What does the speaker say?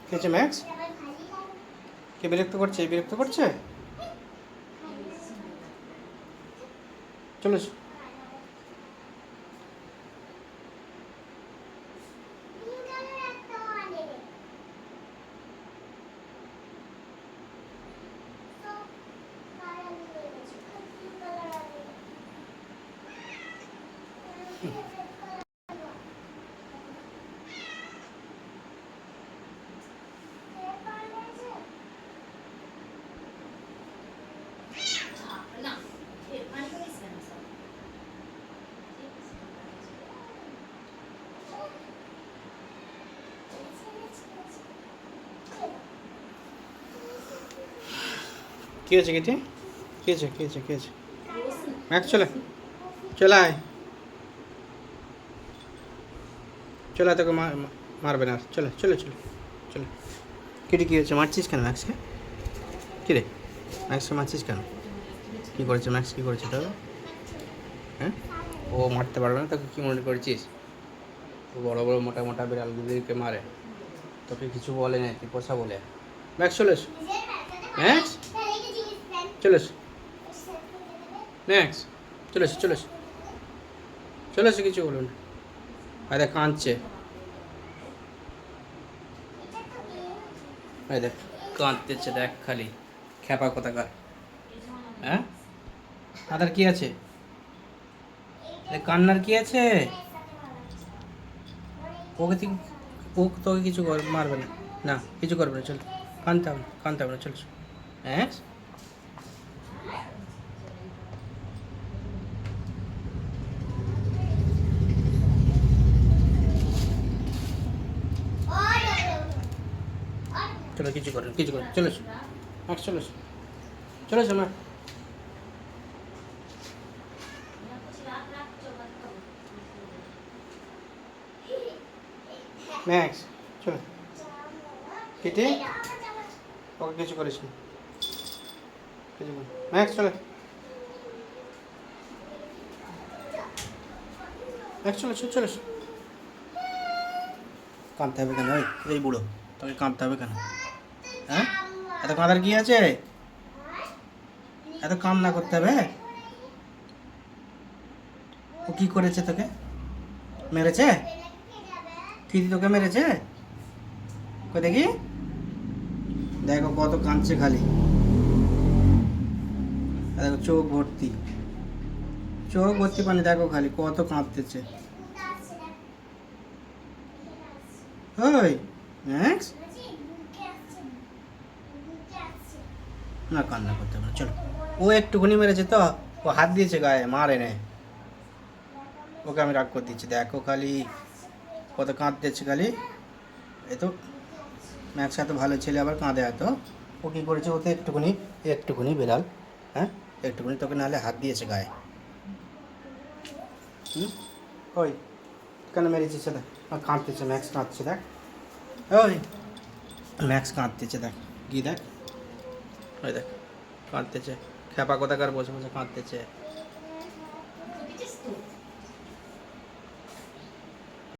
কি হয়েছে ম্যাক্স? কে বিরক্ত করছে? বিরক্ত করছে? চলো এসো। কি হয়েছে কেটে? কি হয়েছে? কি হয়েছে? কি হয়েছে? ম্যাক্স চলে, চলে আয়, চলে আয়, তোকে মারবে না। চলে চলে চলে চলে। কেটে কী হয়েছে? মারছিস কেন ম্যাক্সকে? কী রে ম্যাক্সকে মারছিস কেন? কী করেছে ম্যাক্স? কী করেছে তবে? হ্যাঁ, ও মারতে পারবে না তোকে? কী মনে করেছিস ও বড় বড় মোটা মোটা বিড়ালগুলিকে মারে? তোকে কিছু বলে না, তুই পোষা বলে? ম্যাক্স চলে এসো, ম্যাক্স চলে এসো, ম্যাক্স চলে এসো, চলে এসো, চলে এসো, কিছু বলুন। আর দেখ কাঁদছে, এই দেখ কাঁদতেছে, দেখ খালি খ্যাপা কোথাকার। হ্যাঁ, তাদের কি আছে? কান্নার কি আছে? ওকে তুই, ও তোকে কিছু মারবে না, না কিছু করবে না। চল, কানতে হবে না, কানতে হবে না, চল। হ্যাঁ, চলো, কিছু করেন, কিছু করেন, চলে এসো ম্যাক্স, চলে এসো, চলে এসো ম্যাক্স। ম্যাক্স চলো, কেটে ওকে কিছু করিস না, কিছু কর। ম্যাক্স চলে, ম্যাক্স চলে এসো, চলে এসো। কাঁদতে হবে কেন? এই বুড়ো, তোকে কাঁদতে হবে কেন? হ্যাঁ, এত কাঁদার কি আছে? এত কাম না করতে হবে? ও কি করেছে তোকে? মেরেছে? কি তোকে মেরেছে? কই দেখি, দেখো কত কাঁদছে খালি, দেখো চোখ ভর্তি, চোখ ভর্তি পানি, দেখো খালি কত কাঁদতেছে। ওই ম্যাক্স, না কান্না করতে হবে না, চলো। ও একটুখানি মেরেছে তো, ও হাত দিয়েছে গায়ে, মারে নেয়। ওকে আমি রাগ করে দিচ্ছি, দেখো খালি কত কাঁদতেছে খালি। এ তো ম্যাক্স এত ভালো ছেলে আবার কাঁদে এত? ও কী করেছে? ও তো একটুখানি, একটুখানি বেড়াল, হ্যাঁ একটুখানি তোকে নাহলে হাত দিয়েছে গায়ে। হুম, ওই কেন মেরেছিস? দেখ কাঁদতেছে, ম্যাক্স কাঁদছে, দেখ ওই ম্যাক্স কাঁদতেছে, দেখ গিয়ে দেখ, ওই দেখ কাঁদতেছে, খ্যাপা কোথাকার বসে বসে কাঁদতেছে।